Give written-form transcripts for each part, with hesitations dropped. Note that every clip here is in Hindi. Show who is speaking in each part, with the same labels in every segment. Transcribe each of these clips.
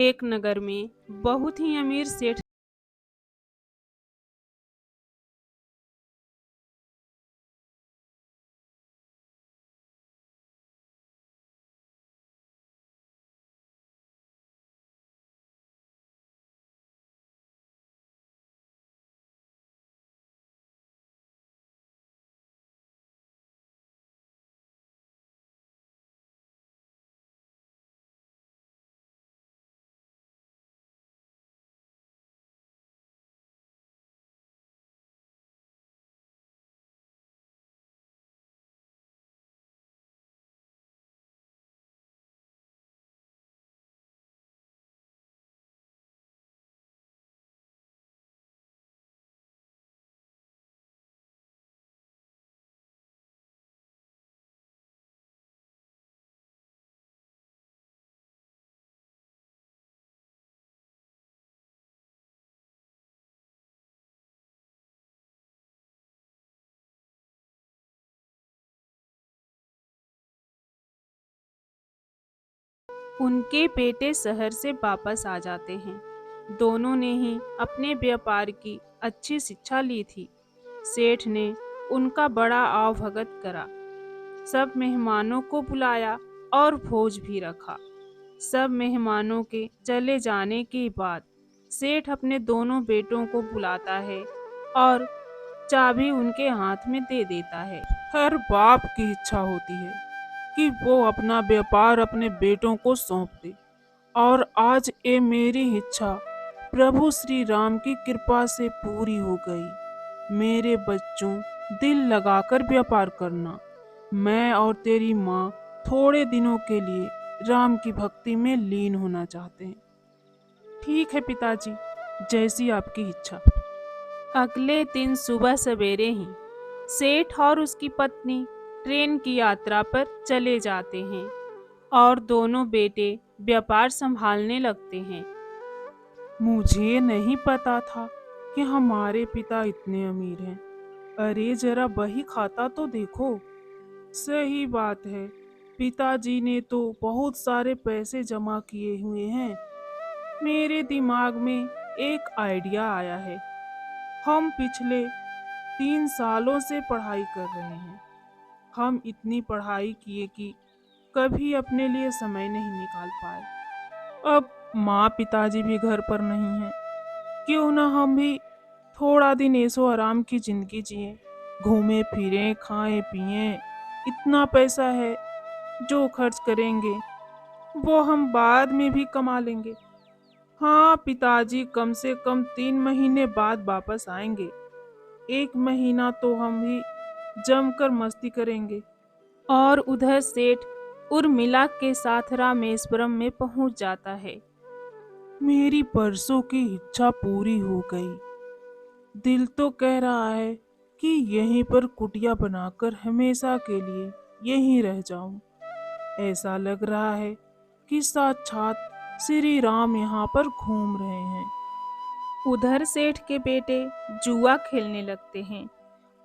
Speaker 1: एक नगर में बहुत ही अमीर सेठ उनके बेटे शहर से वापस आ जाते हैं। दोनों ने ही अपने व्यापार की अच्छी शिक्षा ली थी। सेठ ने उनका बड़ा आवभगत करा, सब मेहमानों को बुलाया और भोज भी रखा। सब मेहमानों के चले जाने के बाद सेठ अपने दोनों बेटों को बुलाता है और चाबी उनके हाथ में दे देता है।
Speaker 2: हर बाप की इच्छा होती है कि वो अपना व्यापार अपने बेटों को सौंप दे, और आज ये मेरी इच्छा प्रभु श्री राम की कृपा से पूरी हो गई। मेरे बच्चों, दिल लगाकर व्यापार करना। मैं और तेरी माँ थोड़े दिनों के लिए राम की भक्ति में लीन होना चाहते हैं।
Speaker 1: ठीक है पिताजी, जैसी आपकी इच्छा। अगले दिन सुबह सवेरे ही सेठ और उसकी पत्नी ट्रेन की यात्रा पर चले जाते हैं और दोनों बेटे व्यापार संभालने लगते हैं।
Speaker 2: मुझे नहीं पता था कि हमारे पिता इतने अमीर हैं। अरे जरा बही खाता तो देखो। सही बात है, पिताजी ने तो बहुत सारे पैसे जमा किए हुए हैं। मेरे दिमाग में एक आइडिया आया है। हम पिछले 3 सालों से पढ़ाई कर रहे हैं। हम इतनी पढ़ाई किए कि कभी अपने लिए समय नहीं निकाल पाए। अब माँ पिताजी भी घर पर नहीं हैं। क्यों ना हम भी थोड़ा दिन ऐसो आराम की जिंदगी जिए, घूमे फिरें, खाएं पिएं। इतना पैसा है, जो खर्च करेंगे वो हम बाद में भी कमा लेंगे। हाँ, पिताजी कम से कम 3 महीने बाद वापस आएंगे। 1 महीना तो हम भी जमकर मस्ती करेंगे।
Speaker 1: और उधर सेठ उर्मिला के साथ रामेश्वरम में पहुंच जाता है।
Speaker 2: मेरी परसों की इच्छा पूरी हो गई। दिल तो कह रहा है कि यहीं पर कुटिया बनाकर हमेशा के लिए यहीं रह जाऊं। ऐसा लग रहा है कि साक्षात श्री राम यहाँ पर घूम रहे हैं।
Speaker 1: उधर सेठ के बेटे जुआ खेलने लगते हैं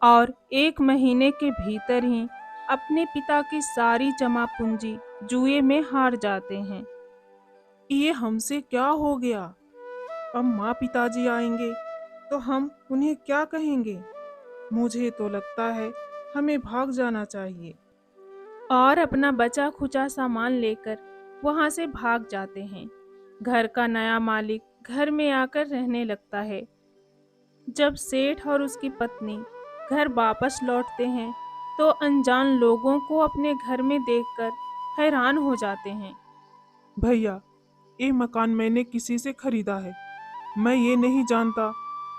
Speaker 1: और 1 महीने के भीतर ही अपने पिता की सारी जमा पूंजी जुए में हार जाते हैं।
Speaker 2: ये हमसे क्या हो गया? अब माँ पिताजी आएंगे तो हम उन्हें क्या कहेंगे? मुझे तो लगता है हमें भाग जाना चाहिए।
Speaker 1: और अपना बचा खुचा सामान लेकर वहां से भाग जाते हैं। घर का नया मालिक घर में आकर रहने लगता है। जब सेठ और उसकी पत्नी घर वापस लौटते हैं तो अनजान लोगों को अपने घर में देखकर हैरान हो जाते हैं।
Speaker 2: भैया, ये मकान मैंने किसी से खरीदा है। मैं ये नहीं जानता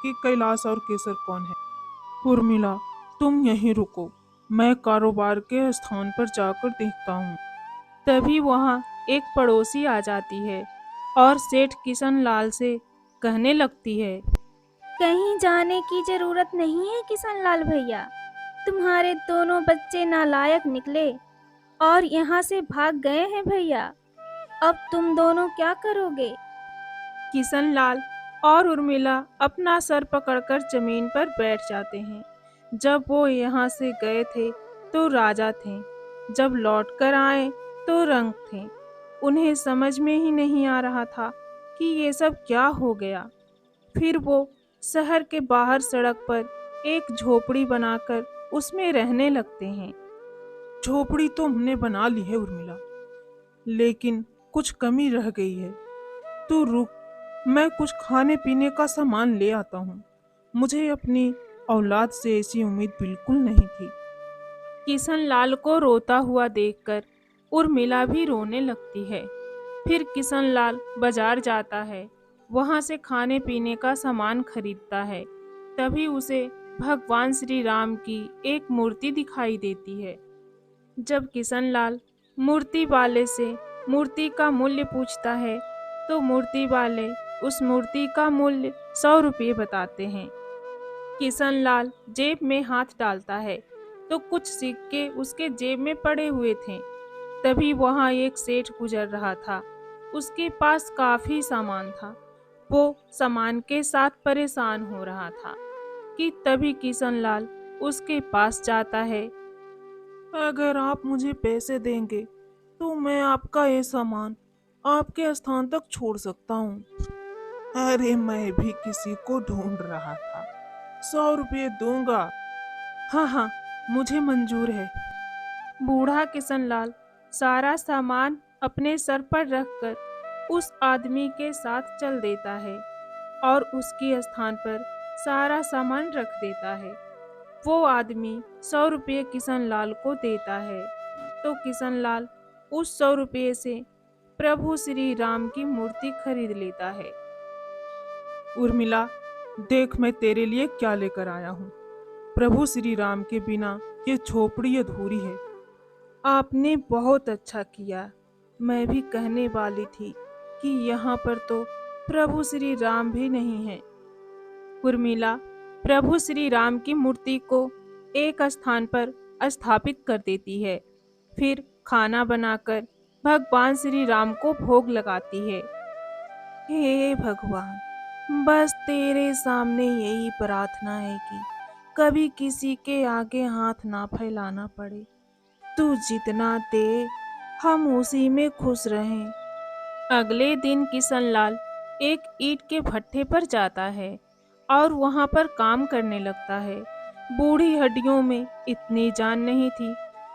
Speaker 2: कि कैलाश और केसर कौन है। उर्मिला, तुम यहीं रुको, मैं कारोबार के स्थान पर जाकर देखता हूँ।
Speaker 1: तभी वहाँ एक पड़ोसी आ जाती है और सेठ किशन लाल से कहने लगती है।
Speaker 3: कहीं जाने की जरूरत नहीं है किशन लाल भैया। तुम्हारे दोनों बच्चे नालायक निकले और यहाँ से भाग गए हैं भैया। अब तुम दोनों क्या करोगे?
Speaker 1: किशन लाल और उर्मिला अपना सर पकड़कर जमीन पर बैठ जाते हैं। जब वो यहाँ से गए थे तो राजा थे, जब लौट कर आए तो रंक थे। उन्हें समझ में ही नहीं आ रहा था कि ये सब क्या हो गया। फिर वो शहर के बाहर सड़क पर एक झोपड़ी बनाकर उसमें रहने लगते हैं।
Speaker 2: झोपड़ी तो हमने बना ली है उर्मिला, लेकिन कुछ कमी रह गई है। तू रुक, मैं कुछ खाने पीने का सामान ले आता हूँ। मुझे अपनी औलाद से ऐसी उम्मीद बिल्कुल नहीं थी।
Speaker 1: किशन लाल को रोता हुआ देखकर उर्मिला भी रोने लगती है। फिर किशन लाल बाजार जाता है, वहां से खाने पीने का सामान खरीदता है। तभी उसे भगवान श्री राम की एक मूर्ति दिखाई देती है। जब किशन लाल मूर्ति वाले से मूर्ति का मूल्य पूछता है, तो मूर्ति वाले उस मूर्ति का मूल्य 100 रुपये बताते हैं। किशन लाल जेब में हाथ डालता है, तो कुछ सिक्के उसके जेब में पड़े हुए थे। तभी वहां एक सेठ गुजर रहा था। उसके पास काफी सामान था। वो सामान के साथ परेशान हो रहा था कि तभी किशन लाल उसके पास जाता है।
Speaker 2: अगर आप मुझे पैसे देंगे तो मैं आपका ये सामान आपके स्थान तक छोड़ सकता हूँ। अरे मैं भी किसी को ढूंढ रहा था, 100 रुपये दूंगा।
Speaker 1: हाँ हाँ, मुझे मंजूर है। बूढ़ा किशन लाल सारा सामान अपने सर पर रखकर उस आदमी के साथ चल देता है और उसके स्थान पर सारा सामान रख देता है। वो आदमी 100 रुपये किशन लाल को देता है, तो किशन लाल उस 100 रुपये से प्रभु श्री राम की मूर्ति खरीद लेता है।
Speaker 2: उर्मिला, देख मैं तेरे लिए क्या लेकर आया हूँ। प्रभु श्री राम के बिना ये झोपड़ी अधूरी है।
Speaker 1: आपने बहुत अच्छा किया। मैं भी कहने वाली थी कि यहाँ पर तो प्रभु श्री राम भी नहीं है। उर्मिला प्रभु श्री राम की मूर्ति को एक स्थान पर स्थापित कर देती है। फिर खाना बनाकर भगवान श्री राम को भोग लगाती है। हे भगवान, बस तेरे सामने यही प्रार्थना है कि कभी किसी के आगे हाथ ना फैलाना पड़े। तू जितना दे, हम उसी में खुश रहें। अगले दिन किशन लाल एक ईंट के भट्ठे पर जाता है और वहां पर काम करने लगता है। बूढ़ी हड्डियों में इतनी जान नहीं थी,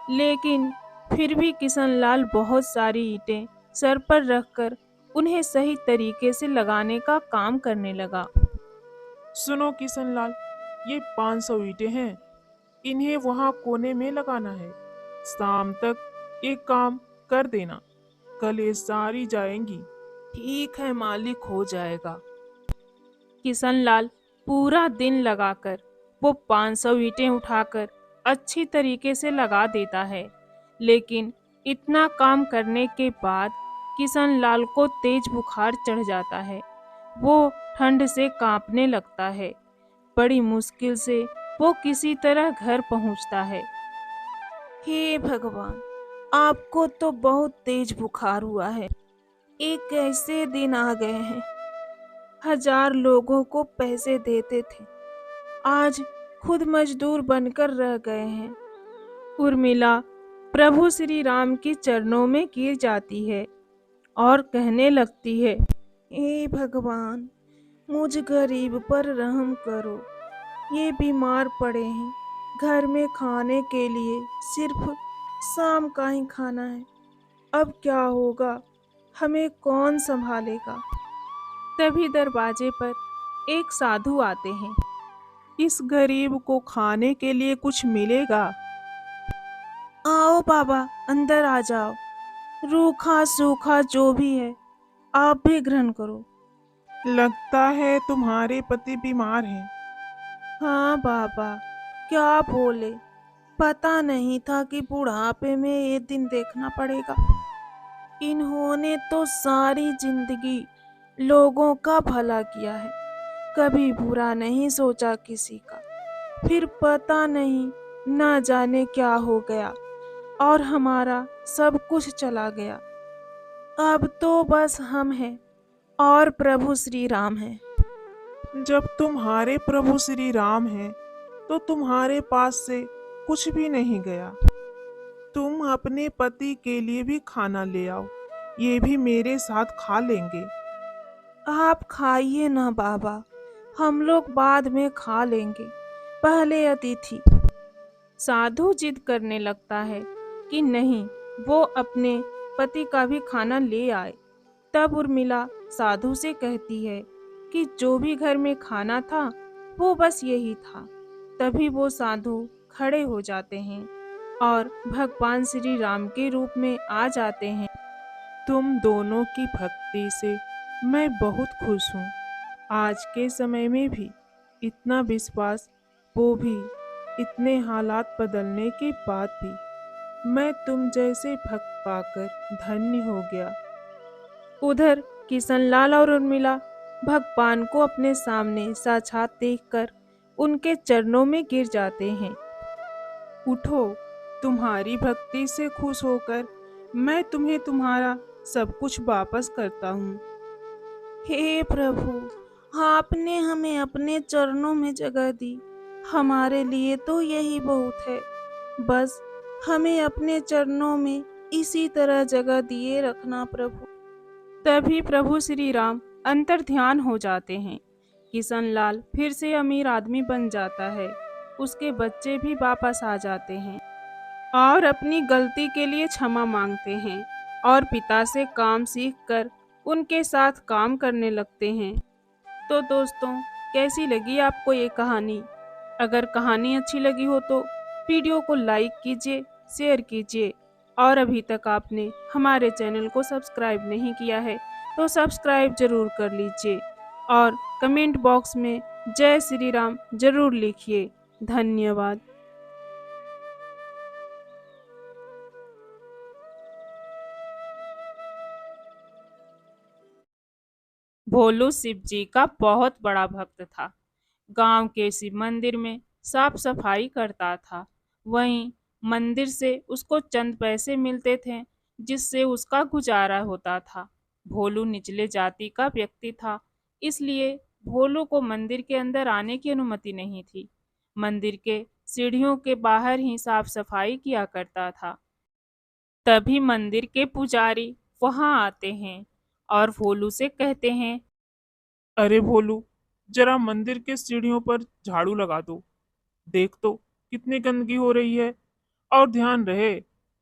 Speaker 1: लेकिन फिर भी किशन लाल बहुत सारी ईंटें सर पर रखकर उन्हें सही तरीके से लगाने का काम करने लगा।
Speaker 2: सुनो किशन लाल, ये 500 ईंटें हैं। इन्हें वहां कोने में लगाना है। शाम तक एक काम कर देना, कल ये सारी जाएंगी।
Speaker 1: ठीक है मालिक, हो जाएगा। किशन लाल पूरा दिन लगाकर वो 500 ईंटें उठाकर अच्छी तरीके से लगा देता है। लेकिन इतना काम करने के बाद किशन लाल को तेज बुखार चढ़ जाता है। वो ठंड से कांपने लगता है। बड़ी मुश्किल से वो किसी तरह घर पहुंचता है। हे भगवान, आपको तो बहुत तेज बुखार हुआ है। एक ऐसे दिन आ गए हैं, 1000 लोगों को पैसे देते थे, आज खुद मजदूर बनकर रह गए हैं। उर्मिला प्रभु श्री राम के चरणों में गिर जाती है और कहने लगती है, हे भगवान, मुझ गरीब पर रहम करो। ये बीमार पड़े हैं, घर में खाने के लिए सिर्फ शाम का ही खाना है। अब क्या होगा, हमें कौन संभालेगा। तभी दरवाजे पर एक साधु आते हैं।
Speaker 2: इस गरीब को खाने के लिए कुछ मिलेगा?
Speaker 1: आओ बाबा, अंदर आ जाओ। रूखा सूखा जो भी है आप भी ग्रहण करो।
Speaker 2: लगता है तुम्हारे पति बीमार हैं।
Speaker 1: हाँ बाबा, क्या बोले, पता नहीं था कि बुढ़ापे में ये दिन देखना पड़ेगा। इन्होंने तो सारी जिंदगी लोगों का भला किया है, कभी बुरा नहीं सोचा किसी का। फिर पता नहीं ना जाने क्या हो गया और हमारा सब कुछ चला गया। अब तो बस हम हैं और प्रभु श्री राम हैं।
Speaker 2: जब तुम्हारे प्रभु श्री राम हैं, तो तुम्हारे पास से कुछ भी नहीं गया। तुम अपने पति के लिए भी खाना ले आओ, ये भी मेरे साथ खा लेंगे।
Speaker 1: आप खाइए ना बाबा, हम लोग बाद में खा लेंगे, पहले अतिथि। साधु जिद करने लगता है कि नहीं, वो अपने पति का भी खाना ले आए। तब उर्मिला साधु से कहती है कि जो भी घर में खाना था वो बस यही था। तभी वो साधु खड़े हो जाते हैं और भगवान श्री राम के रूप में आ जाते हैं।
Speaker 2: तुम दोनों की भक्ति से मैं बहुत खुश हूँ। आज के समय में भी इतना विश्वास, वो भी इतने हालात बदलने के बाद भी। मैं तुम जैसे भक्त पाकर धन्य हो गया।
Speaker 1: उधर किशनलाल और उर्मिला भगवान को अपने सामने साक्षात देखकर उनके चरणों में गिर जाते हैं।
Speaker 2: उठो, तुम्हारी भक्ति से खुश होकर मैं तुम्हें तुम्हारा सब कुछ वापस करता हूँ।
Speaker 1: हे प्रभु, आपने हमें अपने चरणों में जगह दी, हमारे लिए तो यही बहुत है। बस हमें अपने चरणों में इसी तरह जगह दिए रखना प्रभु। तभी प्रभु श्री राम अंतर ध्यान हो जाते हैं। किशनलाल फिर से अमीर आदमी बन जाता है, उसके बच्चे भी वापस आ जाते हैं और अपनी गलती के लिए क्षमा मांगते हैं और पिता से काम सीखकर उनके साथ काम करने लगते हैं। तो दोस्तों, कैसी लगी आपको ये कहानी? अगर कहानी अच्छी लगी हो तो वीडियो को लाइक कीजिए, शेयर कीजिए और अभी तक आपने हमारे चैनल को सब्सक्राइब नहीं किया है तो सब्सक्राइब जरूर कर लीजिए और कमेंट बॉक्स में जय श्री राम जरूर लिखिए। धन्यवाद। भोलू शिव जी का बहुत बड़ा भक्त था। गांव के शिव मंदिर में साफ सफाई करता था। वहीं मंदिर से उसको चंद पैसे मिलते थे जिससे उसका गुजारा होता था। भोलू निचले जाति का व्यक्ति था, इसलिए भोलू को मंदिर के अंदर आने की अनुमति नहीं थी। मंदिर के सीढ़ियों के बाहर ही साफ सफाई किया करता था। तभी मंदिर के पुजारी वहां आते हैं और भोलू से कहते हैं,
Speaker 2: अरे भोलू, जरा मंदिर के सीढ़ियों पर झाड़ू लगा दो। देख तो कितनी गंदगी हो रही है। और ध्यान रहे,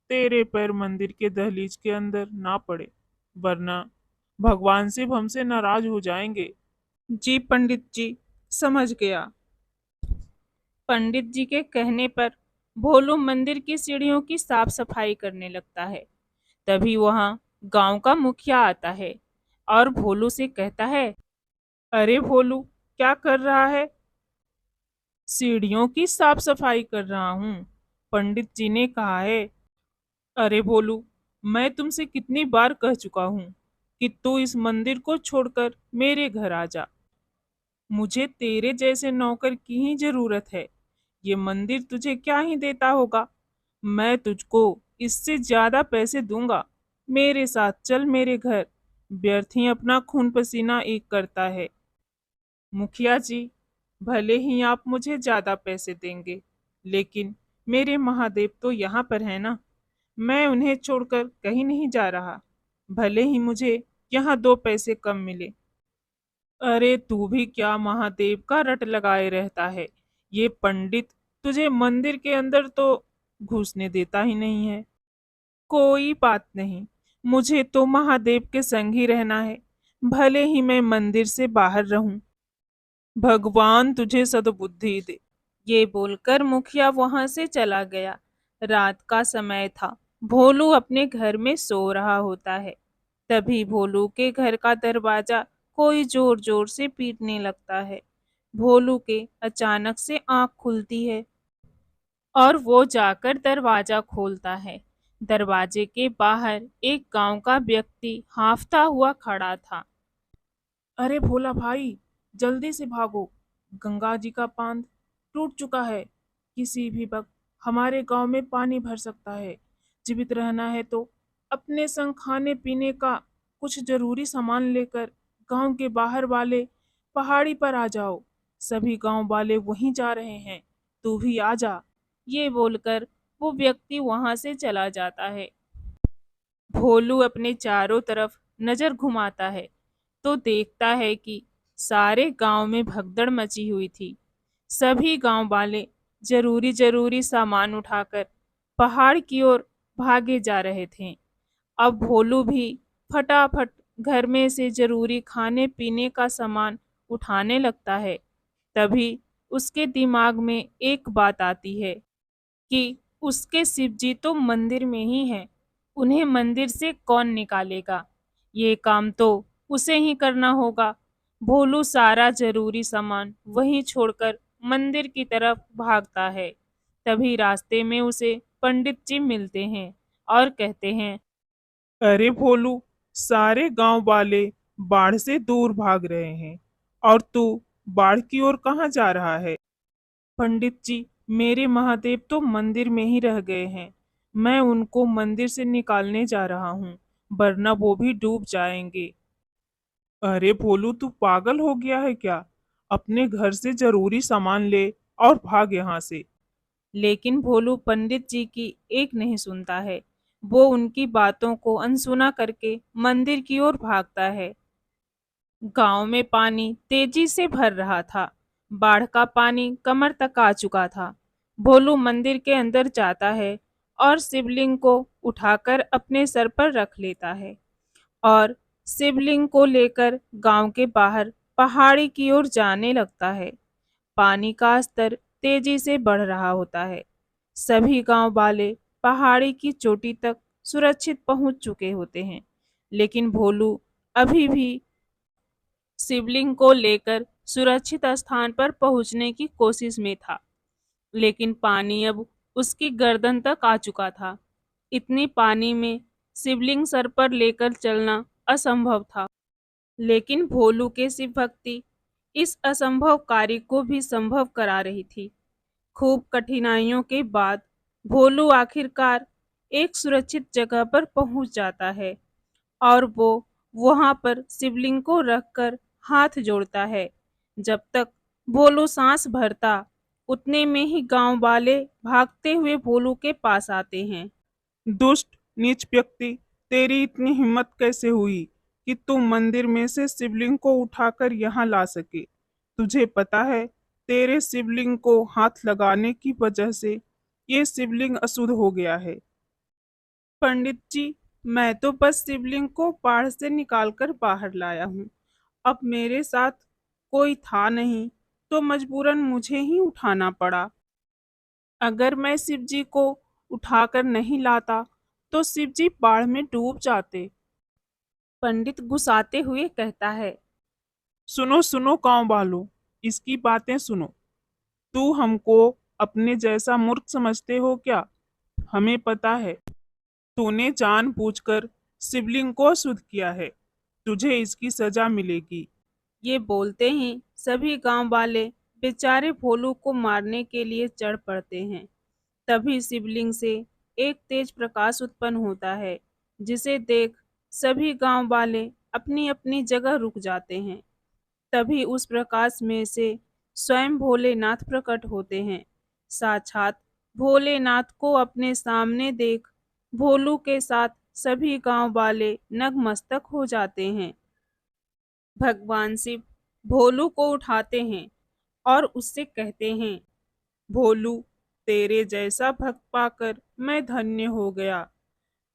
Speaker 2: तेरे पैर मंदिर के दहलीज के अंदर ना पड़े, वरना भगवान शिव हमसे नाराज हो जाएंगे।
Speaker 1: जी पंडित जी, समझ गया। पंडित जी के कहने पर भोलू मंदिर की सीढ़ियों की साफ सफाई करने लगता है। तभी वहां गांव का मुखिया आता है और भोलू से कहता है,
Speaker 2: अरे भोलू, क्या कर रहा है? सीढ़ियों की साफ सफाई कर रहा हूँ, पंडित जी ने कहा है। अरे भोलू, मैं तुमसे कितनी बार कह चुका हूँ कि तू इस मंदिर को छोड़कर मेरे घर आ जा। मुझे तेरे जैसे नौकर की ही जरूरत है। ये मंदिर तुझे क्या ही देता होगा। मैं तुझको इससे ज्यादा पैसे दूंगा। मेरे साथ चल मेरे घर। व्यर्थ ही अपना खून पसीना एक करता है। मुखिया जी, भले ही आप मुझे ज्यादा पैसे देंगे, लेकिन मेरे महादेव तो यहाँ पर है ना। मैं उन्हें छोड़कर कहीं नहीं जा रहा, भले ही मुझे यहाँ 2 पैसे कम मिले। अरे तू भी क्या महादेव का रट लगाए रहता है। ये पंडित तुझे मंदिर के अंदर तो घुसने देता ही नहीं है। कोई बात नहीं, मुझे तो महादेव के संग ही रहना है, भले ही मैं मंदिर से बाहर रहूं। भगवान तुझे सद्बुद्धि दे।
Speaker 1: ये बोलकर मुखिया वहां से चला गया। रात का समय था। भोलू अपने घर में सो रहा होता है। तभी भोलू के घर का दरवाजा कोई जोर जोर से पीटने लगता है। भोलू के अचानक से आंख खुलती है और वो जाकर दरवाजा खोलता है। दरवाजे के बाहर एक गांव का व्यक्ति हांफता हुआ खड़ा था।
Speaker 2: अरे भोला भाई, जल्दी से भागो, गंगा जी का बांध टूट चुका है। किसी भी वक्त हमारे गांव में पानी भर सकता है। जीवित रहना है तो अपने संग खाने पीने का कुछ जरूरी सामान लेकर गांव के बाहर वाले पहाड़ी पर आ जाओ। सभी गांव वाले वहीं जा रहे हैं, तू भी आ जा।
Speaker 1: ये बोलकर वो व्यक्ति वहां से चला जाता है। भोलू अपने चारों तरफ नजर घुमाता है, तो देखता है कि सारे गांव में भगदड़ मची हुई थी। सभी गांव वाले जरूरी जरूरी सामान उठाकर पहाड़ की ओर भागे जा रहे थे। अब भोलू भी फटाफट घर में से जरूरी खाने पीने का सामान उठाने लगता है। तभी उसके दिमाग में एक बात आती है कि उसके शिव जी तो मंदिर में ही हैं, उन्हें मंदिर से कौन निकालेगा। ये काम तो उसे ही करना होगा। भोलू सारा जरूरी सामान वहीं छोड़कर मंदिर की तरफ भागता है। तभी रास्ते में उसे पंडित जी मिलते हैं और कहते हैं,
Speaker 2: अरे भोलू, सारे गांव वाले बाढ़ से दूर भाग रहे हैं और तू बाढ़ की ओर कहाँ जा रहा है? पंडित जी, मेरे महादेव तो मंदिर में ही रह गए हैं। मैं उनको मंदिर से निकालने जा रहा हूँ, वरना वो भी डूब जाएंगे। अरे भोलू, तू पागल हो गया है क्या? अपने घर से जरूरी सामान ले और भाग यहाँ से।
Speaker 1: लेकिन भोलू पंडित जी की एक नहीं सुनता है। वो उनकी बातों को अनसुना करके मंदिर की ओर भागता है। गांव में पानी तेजी से भर रहा था। बाढ़ का पानी कमर तक आ चुका था। भोलू मंदिर के अंदर जाता है और शिवलिंग को उठाकर अपने सर पर रख लेता है और शिवलिंग को लेकर गांव के बाहर पहाड़ी की ओर जाने लगता है। पानी का स्तर तेजी से बढ़ रहा होता है। सभी गांव वाले पहाड़ी की चोटी तक सुरक्षित पहुंच चुके होते हैं, लेकिन भोलू अभी भी शिवलिंग को लेकर सुरक्षित स्थान पर पहुंचने की कोशिश में था। लेकिन पानी अब उसकी गर्दन तक आ चुका था। इतनी पानी में शिवलिंग सर पर लेकर चलना असंभव था। लेकिन भोलू के शिव भक्ति इस असंभव कार्य को भी संभव करा रही थी। खूब कठिनाइयों के बाद भोलू आखिरकार एक सुरक्षित जगह पर पहुंच जाता है और वो वहां पर शिवलिंग को रखकर हाथ जोड़ता है। जब तक भोलू सांस भरता, उतने में ही गांव वाले भागते हुए भोलू के पास आते हैं।
Speaker 2: दुष्ट, नीच व्यक्ति, तेरी इतनी हिम्मत कैसे हुई कि तू मंदिर में से शिवलिंग को उठाकर यहाँ ला सके? तुझे पता है, तेरे शिवलिंग को हाथ लगाने की वजह से ये शिवलिंग अशुद्ध हो गया है। पंडित जी, मैं तो बस शिवलिंग को बाढ़ से निकालकर बाहर लाया हूँ। अब मेरे साथ कोई था नहीं, तो मजबूरन मुझे ही उठाना पड़ा। अगर मैं शिव जी को उठाकर नहीं लाता तो शिव जी बाढ़ में डूब जाते।
Speaker 1: पंडित गुस्साते हुए कहता है,
Speaker 2: सुनो सुनो गांव वालों, इसकी बातें सुनो। तू हमको अपने जैसा मूर्ख समझते हो क्या? हमें पता है, तूने जानबूझकर शिवलिंग को अशुद्ध किया है। तुझे इसकी सजा मिलेगी।
Speaker 1: ये बोलते ही सभी गांव वाले बेचारे भोलू को मारने के लिए चढ़ पड़ते हैं। तभी शिवलिंग से एक तेज प्रकाश उत्पन्न होता है, जिसे देख सभी गांव वाले अपनी अपनी जगह रुक जाते हैं। तभी उस प्रकाश में से स्वयं भोलेनाथ प्रकट होते हैं। साक्षात भोलेनाथ को अपने सामने देख भोलू के साथ सभी गांव वाले नतमस्तक हो जाते हैं। भगवान शिव भोलू को उठाते हैं और उससे कहते हैं, भोलू, तेरे जैसा भक्त पाकर मैं धन्य हो गया।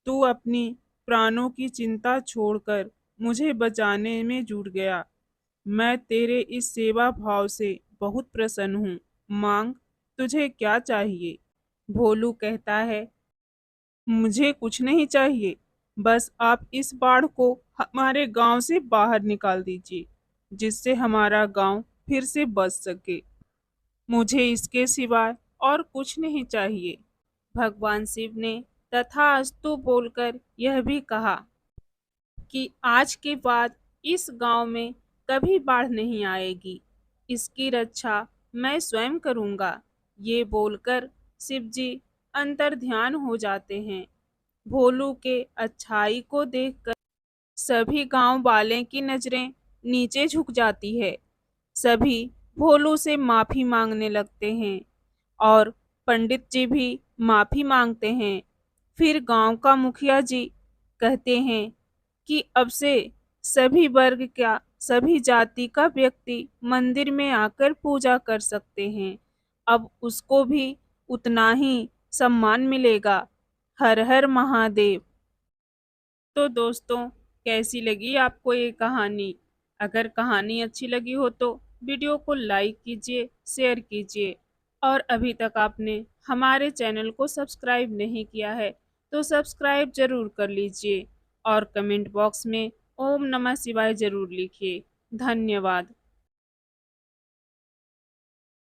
Speaker 1: तू अपनी प्राणों की चिंता छोड़कर मुझे बचाने में जुट गया। मैं तेरे इस सेवा भाव से बहुत प्रसन्न हूँ। मांग, तुझे क्या चाहिए? भोलू कहता है, मुझे कुछ नहीं चाहिए, बस आप इस बाढ़ को हमारे गांव से बाहर निकाल दीजिए, जिससे हमारा गांव फिर से बच सके। मुझे इसके सिवाय और कुछ नहीं चाहिए। भगवान शिव ने तथास्तु बोलकर यह भी कहा कि आज के बाद इस गांव में कभी बाढ़ नहीं आएगी। इसकी रक्षा मैं स्वयं करूंगा। ये बोलकर शिव जी अंतर ध्यान हो जाते हैं। भोलू के अच्छाई को देखकर सभी गांव वाले की नजरें नीचे झुक जाती है। सभी भोलू से माफी मांगने लगते हैं और पंडित जी भी माफी मांगते हैं। फिर गांव का मुखिया जी कहते हैं कि अब से सभी वर्ग का, सभी जाति का व्यक्ति मंदिर में आकर पूजा कर सकते हैं। अब उसको भी उतना ही सम्मान मिलेगा। हर हर महादेव। तो दोस्तों, कैसी लगी आपको ये कहानी? अगर कहानी अच्छी लगी हो तो वीडियो को लाइक कीजिए, शेयर कीजिए, और अभी तक आपने हमारे चैनल को सब्सक्राइब नहीं किया है तो सब्सक्राइब जरूर कर लीजिए और कमेंट बॉक्स में ओम नमः शिवाय जरूर लिखिए। धन्यवाद।